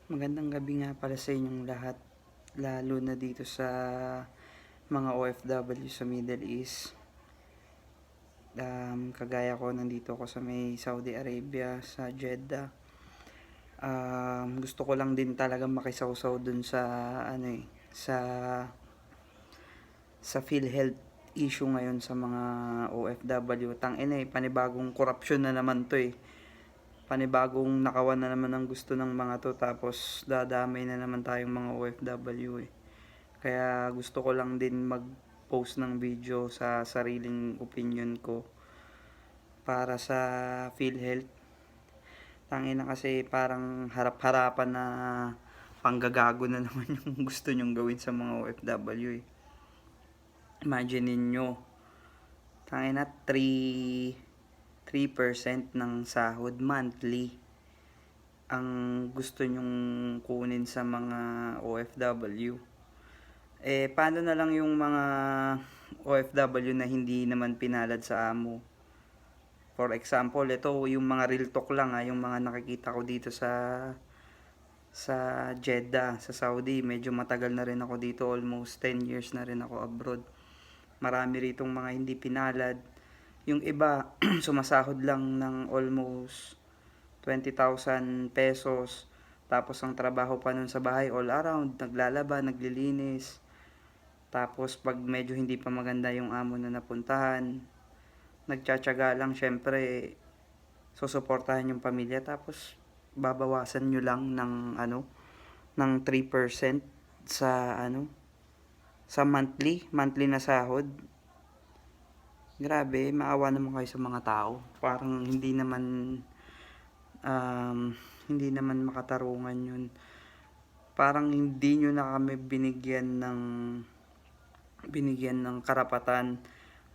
Magandang gabi nga pala sa inyong lahat, lalo na dito sa mga OFW sa Middle East. Kagaya ko, nandito ako sa may Saudi Arabia, sa Jeddah. Gusto ko lang din talaga makisawsaw dun sa ano sa PhilHealth issue ngayon sa mga OFW. Tangina panibagong korupsyon na naman to panibagong nakawan na naman ang gusto ng mga to, tapos dadamay na naman tayong mga OFW Kaya gusto ko lang din mag-post ng video sa sariling opinion ko para sa PhilHealth. Tangina kasi parang harap-harapan na panggagago na naman yung gusto nyong gawin sa mga OFW Imagine ninyo, tangina 3% ng sahod monthly ang gusto nyong kunin sa mga OFW. Paano na lang yung mga OFW na hindi naman pinalad sa amo? For example, ito yung mga real talk lang yung mga nakikita ko dito sa Jeddah, sa Saudi. Medyo matagal na rin ako dito, almost 10 years na rin ako abroad. Marami ritong mga hindi pinalad. Yung iba, sumasahod lang ng almost 20,000 pesos. Tapos ang trabaho pa nun sa bahay all around, naglalaba, naglilinis. Tapos pag medyo hindi pa maganda yung amo na napuntahan, nagtsatsaga lang syempre, susuportahan yung pamilya. Tapos babawasan nyo lang ng 3% sa sa monthly na sahod. Grabe, maawa naman kayo sa mga tao. Parang hindi naman makatarungan yun. Parang hindi nyo na kami binigyan ng karapatan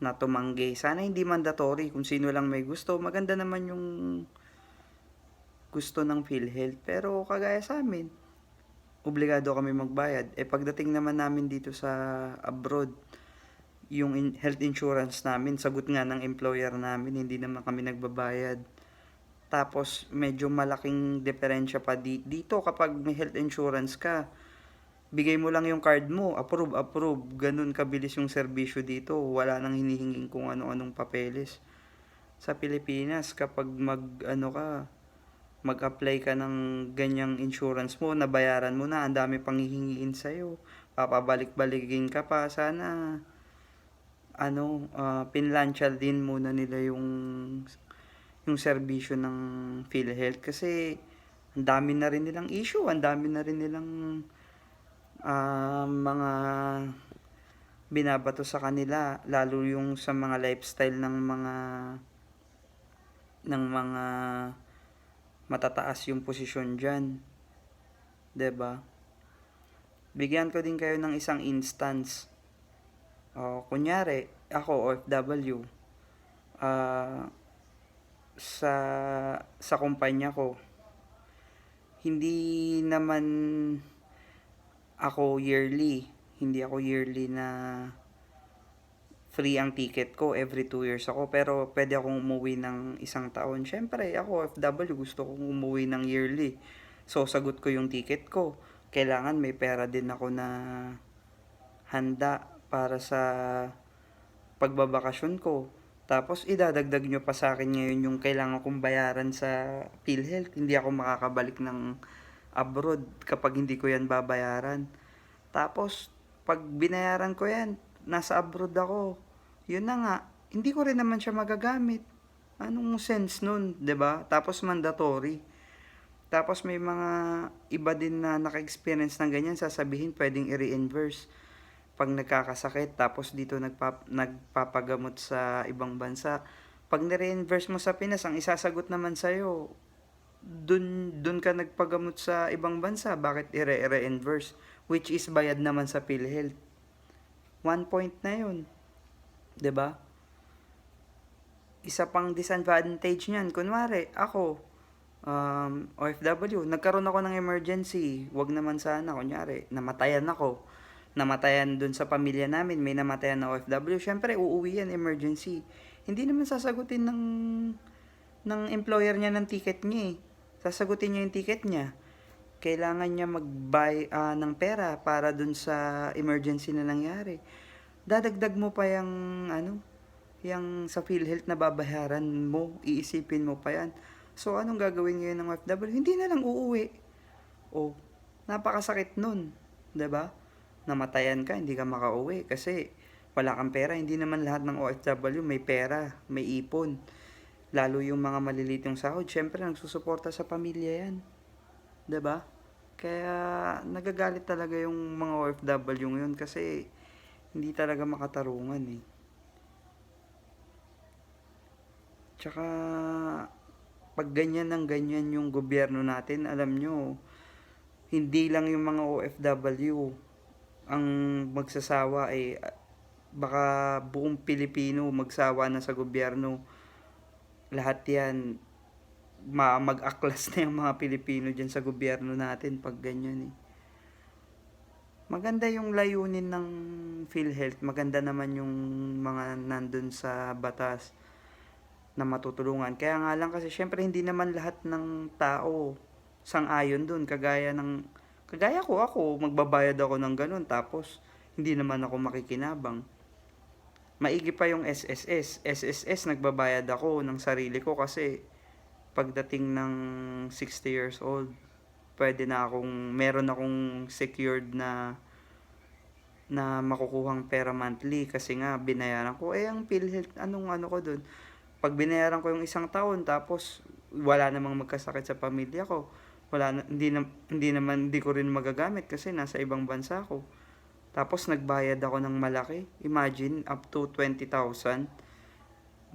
na tumanggi. Sana hindi mandatory, kung sino lang may gusto. Maganda naman yung gusto ng PhilHealth, pero kagaya sa amin, obligado kami magbayad. Pagdating naman namin dito sa abroad, yung health insurance namin, sagot nga ng employer namin, hindi naman kami nagbabayad. Tapos medyo malaking diferensya pa dito kapag may health insurance ka. Bigay mo lang yung card mo, approve. Ganun kabilis yung serbisyo dito. Wala nang hinihinging kung ano-anong papeles. Sa Pilipinas, kapag mag-apply ka ng ganyang insurance mo, nabayaran mo na, ang dami pang hihingiin sa'yo. Papabalik-balikin ka pa. Sana pinlantial din muna nila yung serbisyo ng PhilHealth, kasi ang dami na rin nilang issue, ang dami na rin nilang mga binabato sa kanila, lalo yung sa mga lifestyle ng mga matataas yung posisyon diyan, 'di ba? Bigyan ko din kayo ng isang instance. Kunyari, ako OFW, sa kumpanya ko, hindi naman hindi ako yearly na free ang ticket ko, every 2 years ako, pero pwede akong umuwi ng isang taon. Syempre, ako OFW, gusto kong umuwi ng yearly. So, sagot ko yung ticket ko. Kailangan may pera din ako na handa para sa pagbabakasyon ko. Tapos, idadagdag nyo pa sa akin ngayon yung kailangan kong bayaran sa PhilHealth. Hindi ako makakabalik ng abroad kapag hindi ko yan babayaran. Tapos, pag binayaran ko yan, nasa abroad ako. Yun na nga, hindi ko rin naman siya magagamit. Anong sense nun, 'di ba? Tapos mandatory. Tapos may mga iba din na naka-experience ng ganyan, sasabihin pwedeng i-reimburse pag nagkakasakit, tapos dito nagpapagamot sa ibang bansa. Pag ni-reimburse mo sa Pinas, ang isasagot naman sa'yo, dun ka nagpagamot sa ibang bansa, bakit i-reimburse? Which is bayad naman sa PhilHealth. 1 point na yun. 'Di ba? Isa pang disadvantage niyan, kunwari, ako, OFW, nagkaroon ako ng emergency, wag naman sana, kunyari, namatayan dun sa pamilya namin, may namatayan na OFW, syempre, uuwi yan, emergency. Hindi naman sasagutin ng employer niya ng ticket niya Sasagutin niya yung ticket niya. kailangan niya ng pera para dun sa emergency na nangyari. Dadagdag mo pa yung ano, yung sa PhilHealth na babayaran mo, iisipin mo pa yan. So, anong gagawin ngayon ng OFW? Hindi na lang uuwi. O, napakasakit nun. 'Di ba? Namatayan ka, hindi ka makauwi kasi wala kang pera. Hindi naman lahat ng OFW may pera, may ipon. Lalo yung mga maliliit yung sahod, syempre nagsusuporta sa pamilya yan. 'Di ba? Kaya nagagalit talaga yung mga OFW ngayon kasi hindi talaga makatarungan eh. Tsaka pag ganyan ng ganyan yung gobyerno natin, alam nyo, hindi lang yung mga OFW ang magsasawa eh, baka buong Pilipino magsawa na sa gobyerno. Lahat yan, mag-aklas na yung mga Pilipino dyan sa gobyerno natin pag ganyan eh. Maganda yung layunin ng PhilHealth, maganda naman yung mga nandun sa batas na matutulungan. Kaya nga lang kasi syempre hindi naman lahat ng tao sang-ayon dun. Kagaya ko, magbabayad ako ng ganun tapos hindi naman ako makikinabang. Maigi pa yung SSS. SSS nagbabayad ako ng sarili ko kasi pagdating ng 60 years old, meron akong secured na makukuhang pera monthly kasi nga binayaran ko. Ang PhilHealth, anong ano ko dun? Pag binayaran ko yung isang taon tapos wala namang magkasakit sa pamilya ko, hindi ko rin magagamit kasi nasa ibang bansa ko. Tapos nagbayad ako ng malaki. Imagine, up to 20,000.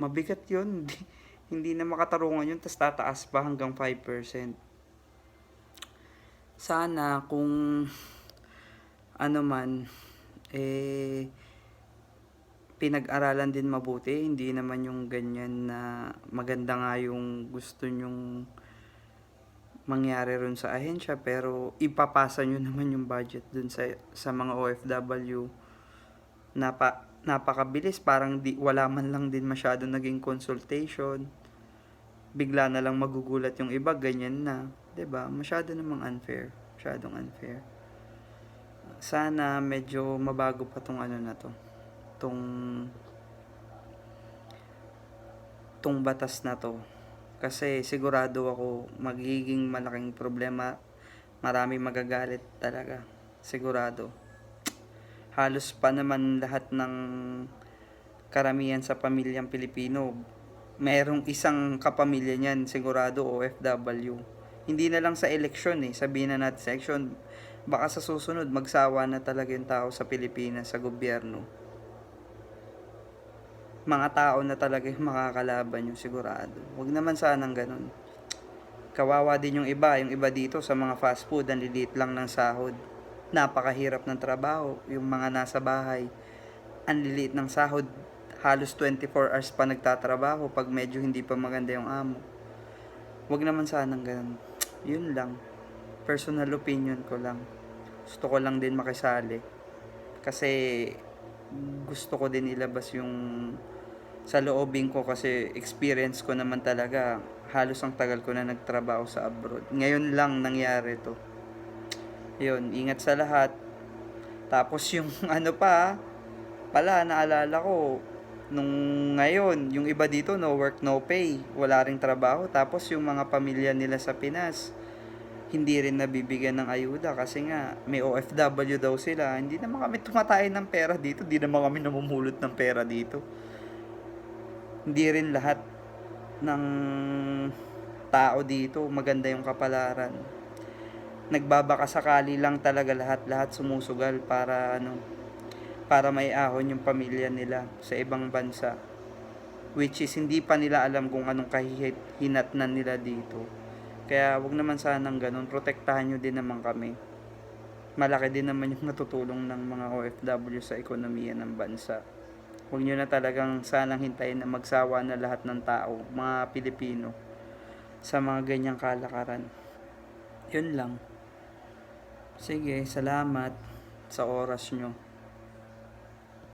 Mabigat yun. Hindi na makatarungan yun, tapos tataas pa hanggang 5%. Sana kung ano man, pinag-aralan din mabuti, hindi naman yung ganyan na maganda nga yung gusto nyong mangyari ron sa ahensya pero ipapasa nyo naman yung budget dun sa mga OFW. Napakabilis, parang wala man lang din masyado naging consultation. Bigla na lang magugulat yung iba, ganyan na. 'Di ba? Masyado namang unfair. Masyadong unfair. Sana medyo mabago pa tong ano na to. Tong batas na to. Kasi sigurado ako magiging malaking problema. Marami magagalit talaga. Sigurado. Halos pa naman lahat ng karamihan sa pamilyang Pilipino, merong isang kapamilya niyan sigurado OFW. Hindi na lang sa eleksyon eh, sabihin na natin sa eleksyon, baka sa susunod magsawa na talaga yung tao sa Pilipinas sa gobyerno. Mga tao na talaga yung makakalaban yung sigurado. Huwag naman sanang ganun. Kawawa din yung iba dito sa mga fast food, ang liliit lang ng sahod. Napakahirap ng trabaho, yung mga nasa bahay, ang liliit ng sahod, halos 24 hours pa nagtatrabaho pag medyo hindi pa maganda yung amo. Huwag naman sanang ganun. Yun lang. Personal opinion ko lang. Gusto ko lang din makisali. Kasi gusto ko din ilabas yung sa loobin ko kasi experience ko naman talaga. Halos ang tagal ko na nagtrabaho sa abroad. Ngayon lang nangyari to. Yun, ingat sa lahat. Tapos yung ano pala, naalala ko, nung ngayon, yung iba dito, no work, no pay. Wala ring trabaho. Tapos yung mga pamilya nila sa Pinas, hindi rin nabibigyan ng ayuda kasi nga may OFW daw sila. Hindi naman kami tumatay ng pera dito. Hindi naman kami namumulot ng pera dito. Hindi rin lahat ng tao dito maganda yung kapalaran. Nagbabaka sakali lang talaga lahat sumusugal para may ahon yung pamilya nila sa ibang bansa, which is hindi pa nila alam kung anong kahihinatnan nila dito. Kaya wag naman sanang ganun, protektahan nyo din naman kami. Malaki din naman yung natutulong ng mga OFW sa ekonomiya ng bansa. Huwag nyo na talagang sanang hintayin na magsawa na lahat ng tao, mga Pilipino, sa mga ganyang kalakaran. Yun lang. Sige, salamat sa oras nyo.